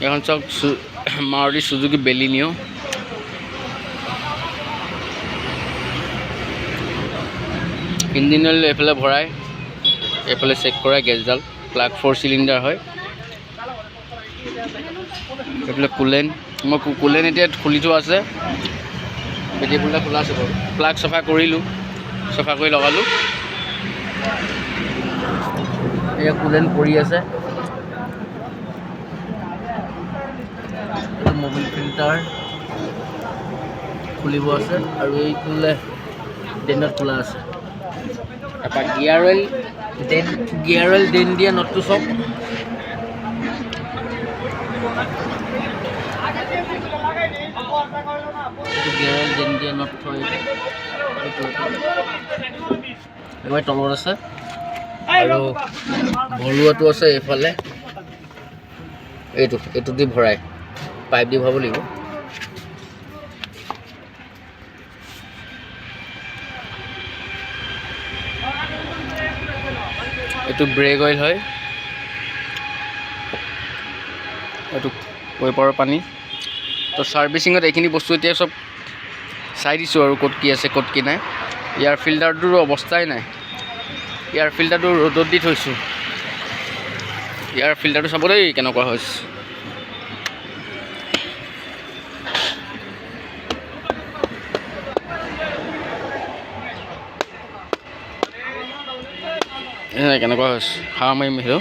এখন চাওক Maruti Suzuki বেলিনিও engine oil এইফালে ভৰাই এইফালে চেক কৰা গেছডাল প্লাগ 4 চিলিণ্ডাৰ হয় এইফালে কুলেন মই কুলেন এতিয়া খুলি থোৱা আছে পেটিফুলটা খোলা আছে বাৰু প্লাগ চফা কৰিলোঁ চফা কৰি লগালোঁ এয়া কুলেন পৰি আছে এইটো মোবিল ফিল্টাৰ খুলিব আছে আৰু এইটোলে ডেনত খোলা আছে তাৰপৰা গিয়াৰ অইল ডেন দিয়া নটটো চব গিয়াৰ অইল ডেন দিয়া নট থৈ একেবাৰে তলত আছে আৰু ভৰোৱাটো আছে এইফালে এইটো দি ভৰাই পাইপ দি ভৰাব লাগিব এইটো ব্ৰেক অইল হয় এইটো ৱেপাৰৰ পানী তো ছাৰ্ভিচিঙত এইখিনি বস্তু এতিয়া চব চাই দিছোঁ আৰু ক'ত কি আছে ক'ত কি নাই ইয়াৰ ফিল্টাৰটোৰ অৱস্থাই নাই ইয়াৰ ফিল্টাৰটো ৰ'দত দি থৈছোঁ ইয়াৰ ফিল্টাৰটো চাব দেই কেনেকুৱা হৈছে কেনেকুৱা হৈছে হাৱা মাৰিম সেইটো